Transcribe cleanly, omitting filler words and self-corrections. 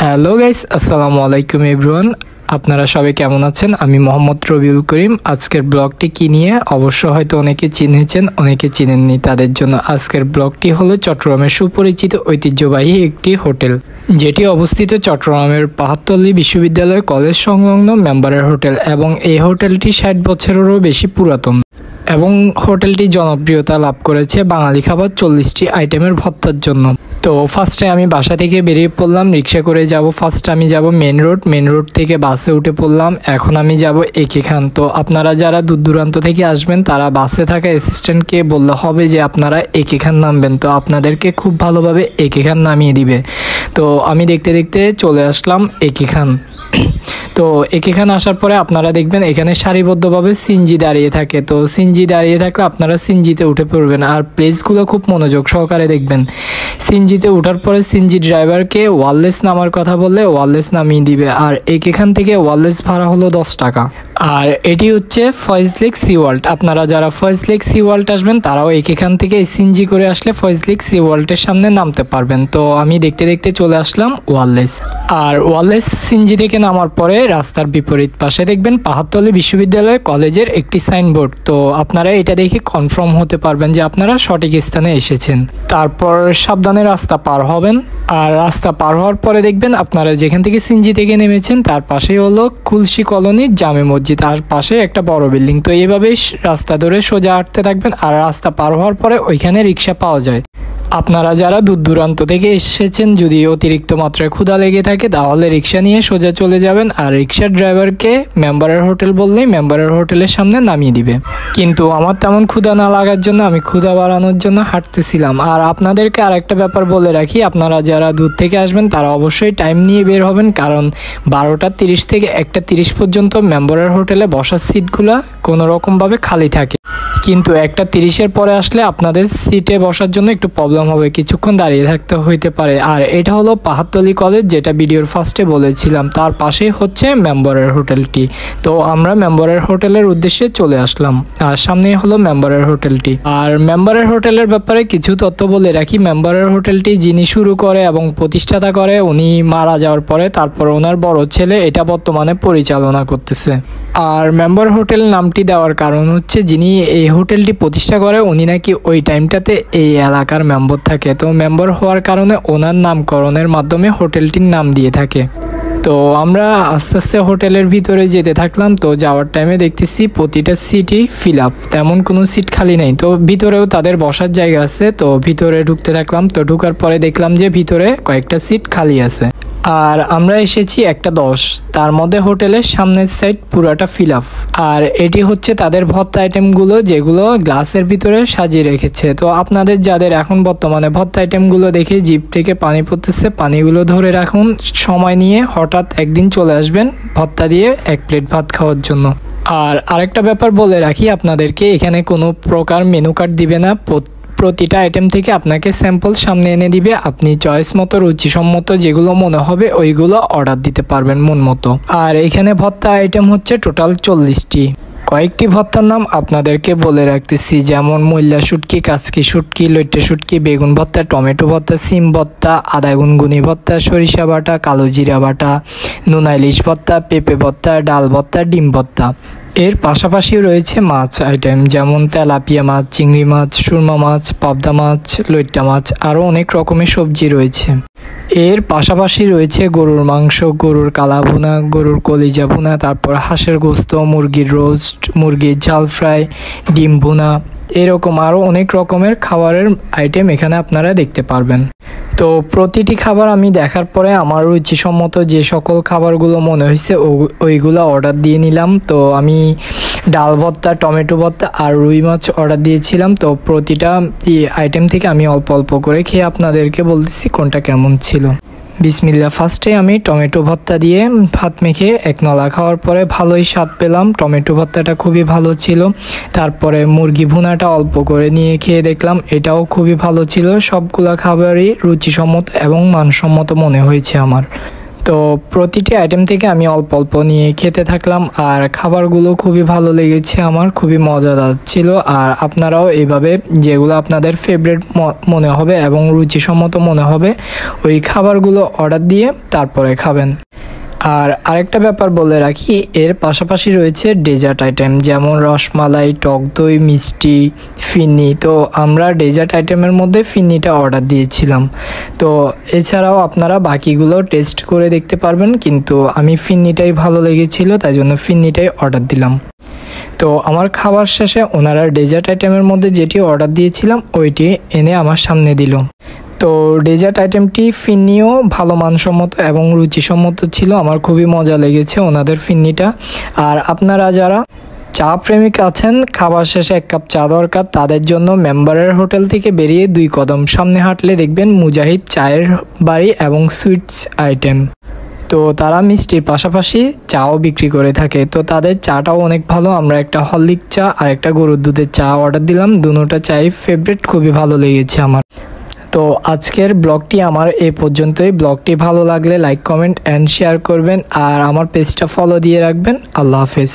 Hello guys, আসসালামু আলাইকুম everyone. আপনারা সবাই কেমন আছেন? আমি মোহাম্মদ রবিউল করিম। আজকের ব্লগটি কি নিয়ে অবশ্য হয়তো অনেকে চিনেছেন, অনেকে চিনেননি। তাদের জন্য আজকের ব্লগটি হলো চট্টগ্রামের সুপরিচিত ঐতিহ্যবাহী একটি হোটেল, যেটি অবস্থিত চট্টগ্রামের পাহাড়তলী বিশ্ববিদ্যালয় কলেজ সংলগ্ন মেম্বারের হোটেল, এবং এই হোটেলটি 60 বছরেরও বেশি পুরাতন এবং হোটেলটি জনপ্রিয়তা লাভ করেছে বাঙালি খাবার 40টি আইটেমের ভর্তার জন্য। তো ফার্স্টে আমি বাসা থেকে বেরিয়ে পড়লাম, রিক্সা করে যাব। ফার্স্টে আমি যাব মেন রোড থেকে বাসে উঠে পড়লাম। এখন আমি যাব একে খান। তো আপনারা যারা দূর দূরান্ত থেকে আসবেন তারা বাসে থাকা অ্যাসিস্ট্যান্টকে বললে হবে যে আপনারা একে খান নামবেন, তো আপনাদেরকে খুব ভালোভাবে একে খান নামিয়ে দিবে। তো আমি দেখতে দেখতে চলে আসলাম একে খান। তো এখানে আসার পরে আপনারা দেখবেন এখানে সারিবদ্ধভাবে সিএনজি দাঁড়িয়ে থাকে। তো সিএনজি দাঁড়িয়ে থাকলে আপনারা সিএনজিতে উঠে পড়বেন, আর প্লেসগুলো খুব মনোযোগ সহকারে দেখবেন। সিএনজিতে ওঠার পরে সিএনজি ড্রাইভারকে ওয়্যারলেস নামার কথা বললে ওয়্যারলেস নামিয়ে দিবে, আর এখান থেকে ওয়্যারলেস ভাড়া হলো 10 টাকা। আর এটি হচ্ছে ফয়েজ লেক সি ওয়ার্ল্ড। আপনারা যারা ফয়েজ লেক সি ওয়ার্ল্ড আসবেন তারাও এখান থেকে সিএনজি করে আসলে ফয়েজ লেক সি ওয়ার্ল্ডের সামনে নামতে পারবেন। তো আমি দেখতে দেখতে চলে আসলাম ওয়্যারলেস। আর ওয়্যারলেস সিএনজি থেকে নামার পরে রাস্তার বিপরীত পাশে দেখবেন পাহাড়তলী বিশ্ববিদ্যালয় কলেজের একটি সাইনবোর্ড। তো আপনারা এটা দেখে কনফার্ম হতে পারবেন যে আপনারা সঠিক স্থানে এসেছেন। তারপর সাবধানে রাস্তা পার হবেন, আর রাস্তা পার হওয়ার পরে দেখবেন আপনারা যেখান থেকে সিএনজি থেকে নেমেছেন তার পাশেই হলো খুলশি কলোনির জামে মসজিদ, আর পাশে একটা বড় বিল্ডিং। তো এইভাবেই রাস্তা ধরে সোজা হাঁটতে থাকবেন, আর রাস্তা পার হওয়ার পরে ওইখানে রিক্সা পাওয়া যায়। আপনারা যারা দূর দূরান্ত থেকে এসেছেন, যদি অতিরিক্ত মাত্রায় ক্ষুধা লেগে থাকে তাহলে রিক্সা নিয়ে সোজা চলে যাবেন, আর রিক্সার ড্রাইভারকে মেম্বারের হোটেল বললেই মেম্বারের হোটেলের সামনে নামিয়ে দিবে। কিন্তু আমার তেমন ক্ষুধা না লাগার জন্য আমি ক্ষুধা বাড়ানোর জন্য হাঁটতেছিলাম। আর আপনাদেরকে আরেকটা ব্যাপার বলে রাখি, আপনারা যারা দূর থেকে আসবেন তারা অবশ্যই টাইম নিয়ে বের হবেন, কারণ 12:30 থেকে 1:30 পর্যন্ত মেম্বারের হোটেলে বসার সিটগুলো কোনো রকমভাবে খালি থাকে। কিন্তু 1:30-এর পরে আসলে আপনাদের সিটে বসার জন্য একটু প্রবলেম হবে, কিছুক্ষণ দাঁড়িয়ে থাকতে হইতে পারে। আর এটা হলো পাহাড়তলী কলেজ, যেটা ভিডিওর ফার্স্টে বলেছিলাম, তার পাশেই হচ্ছে মেম্বারের হোটেলটি। তো আমরা মেম্বারের হোটেলের উদ্দেশ্যে চলে আসলাম, আর সামনেই হলো মেম্বারের হোটেলটি। আর মেম্বারের হোটেলের ব্যাপারে কিছু তথ্য বলে রাখি। মেম্বারের হোটেলটি যিনি শুরু করে এবং প্রতিষ্ঠাতা করে উনি মারা যাওয়ার পরে তারপর ওনার বড় ছেলে এটা বর্তমানে পরিচালনা করতেছে। আর মেম্বার হোটেল নামটি দেওয়ার কারণ হচ্ছে যিনি এই হোটেলটি প্রতিষ্ঠা করে উনি নাকি ওই টাইমটাতে এই এলাকার মেম্বার থাকে। তো মেম্বার হওয়ার কারণে ওনার নামকরণের মাধ্যমে হোটেলটির নাম দিয়ে থাকে। তো আমরা আস্তে আস্তে হোটেলের ভিতরে যেতে থাকলাম। তো যাওয়ার টাইমে দেখতেছি প্রতিটা সিটই ফিল আপ, তেমন কোনো সিট খালি নেই। তো ভিতরেও তাদের বসার জায়গা আছে। তো ভিতরে ঢুকতে থাকলাম। তো ঢুকার পরে দেখলাম যে ভিতরে কয়েকটা সিট খালি আছে। আর আমরা এসেছি 1:10, তার মধ্যে হোটেলের সামনের সাইড পুরাটা ফিল আপ। আর এটি হচ্ছে তাদের ভর্তা আইটেমগুলো, যেগুলো গ্লাসের ভিতরে সাজিয়ে রেখেছে। তো আপনাদের যাদের এখন বর্তমানে ভর্তা আইটেমগুলো দেখে জিভ থেকে পানি পড়তেছে, পানিগুলো ধরে রাখুন। সময় নিয়ে হঠাৎ একদিন চলে আসবেন ভর্তা দিয়ে 1 প্লেট ভাত খাওয়ার জন্য। আর আরেকটা ব্যাপার বলে রাখি আপনাদেরকে, এখানে কোনো প্রকার মেনু কার্ড দিবে না। প্রতিটা আইটেম থেকে আপনাকে স্যাম্পল সামনে এনে দিবে, আপনি চয়েস মতো রুচিসম্মত যেগুলো মনে হবে ওইগুলো অর্ডার দিতে পারবেন মন মতো। আর এখানে ভর্তা আইটেম হচ্ছে টোটাল 40টি। কয়েকটি ভর্তার নাম আপনাদেরকে বলে রাখতেছি, যেমন মূল্যা শুটকি, কাচকি শুটকি, লইট্টা শুটকি, বেগুন ভর্তা, টমেটো ভর্তা, সিম ভর্তা, আদা গুনগুনি ভর্তা, সরিষা বাটা, কালো জিরা বাটা, নোনা ইলিশ ভর্তা, পেঁপে ভর্তা, ডাল ভর্তা, ডিম ভর্তা। এর পাশাপাশি রয়েছে মাছ আইটেম, যেমন তেলাপিয়া মাছ, চিংড়ি মাছ, সুরমা মাছ, পাবদা মাছ, লইট্টা মাছ, আরও অনেক রকমের সবজি রয়েছে। এর পাশাপাশি রয়েছে গরুর মাংস, গরুর কালা ভুনা, গরুর কলিজা ভুনা, তারপর হাঁসের গোস্ত, মুরগির রোস্ট, মুরগির ঝাল ফ্রাই, ডিম ভুনা, এরকম আরও অনেক রকমের খাবারের আইটেম এখানে আপনারা দেখতে পারবেন। তো প্রতিটি খাবার আমি দেখার পরে আমার রুচিসম্মত যে সকল খাবারগুলো মনে হয়েছে ওইগুলো অর্ডার দিয়ে নিলাম। তো আমি ডাল ভর্তা, টমেটো ভর্তা আর রুই মাছ অর্ডার দিয়েছিলাম। তো প্রতিটা আইটেম থেকে আমি অল্প অল্প করে খেয়ে আপনাদেরকে বলতেছি কোনটা কেমন ছিল। বিসমিল্লাহ। ফার্স্টে আমি টমেটো ভর্তা দিয়ে ভাত মেখে 1 নলা খাওয়ার পরে ভালোই স্বাদ পেলাম, টমেটো ভর্তাটা খুবই ভালো ছিল। তারপরে মুরগি ভুনাটা অল্প করে নিয়ে খেয়ে দেখলাম, এটাও খুবই ভালো ছিল। সবগুলা খাবারই রুচিসম্মত এবং মানসম্মত মনে হয়েছে আমার। তো প্রতিটি আইটেম থেকে আমি অল্প অল্প নিয়ে খেতে থাকলাম, আর খাবারগুলো খুবই ভালো লেগেছে আমার, খুবই মজাদার ছিল। আর আপনারাও এইভাবে যেগুলো আপনাদের ফেভারিট মনে হবে এবং রুচিসম্মত মনে হবে ওই খাবারগুলো অর্ডার দিয়ে তারপরে খাবেন। আর আরেকটা ব্যাপার বলে রাখি, এর পাশাপাশি রয়েছে ডেজার্ট আইটেম, যেমন রসমালাই, টক দই, মিষ্টি, ফিন্নি। তো আমরা ডেজার্ট আইটেমের মধ্যে ফিন্নিটা অর্ডার দিয়েছিলাম। তো এছাড়াও আপনারা বাকিগুলো টেস্ট করে দেখতে পারবেন, কিন্তু আমি ফিন্নিটাই ভালো লেগেছিল, তাই জন্য ফিন্নিটাই অর্ডার দিলাম। তো আমার খাবার শেষে ওনারা ডেজার্ট আইটেমের মধ্যে যেটি অর্ডার দিয়েছিলাম ওইটি এনে আমার সামনে দিল। তো ডেজার্ট আইটেমটি ফিন্নিও ভালো মানসম্মত এবং রুচিসম্মত ছিল, আমার খুবই মজা লেগেছে ওনাদের ফিন্নিটা। আর আপনারা যারা চা প্রেমিক আছেন, খাবার শেষে এক কাপ চা দরকার, তাদের জন্য মেম্বারের হোটেল থেকে বেরিয়ে 2 কদম সামনে হাঁটলে দেখবেন মুজাহিদ চায়ের বাড়ি এবং সুইটস আইটেম। তো তারা মিষ্টির পাশাপাশি চাও বিক্রি করে থাকে। তো তাদের চাটাও অনেক ভালো। আমরা একটা হরলিক্স চা আর একটা গরুর দুধের চা অর্ডার দিলাম, দুটোটা চাই ফেভারিট, খুবই ভালো লেগেছে আমার। তো আজকের ব্লগটি আমার এ পর্যন্তই। ব্লগটি ভালো লাগলে লাইক, কমেন্ট অ্যান্ড শেয়ার করবেন, আর আমার পেজটা ফলো দিয়ে রাখবেন। আল্লাহ হাফেজ।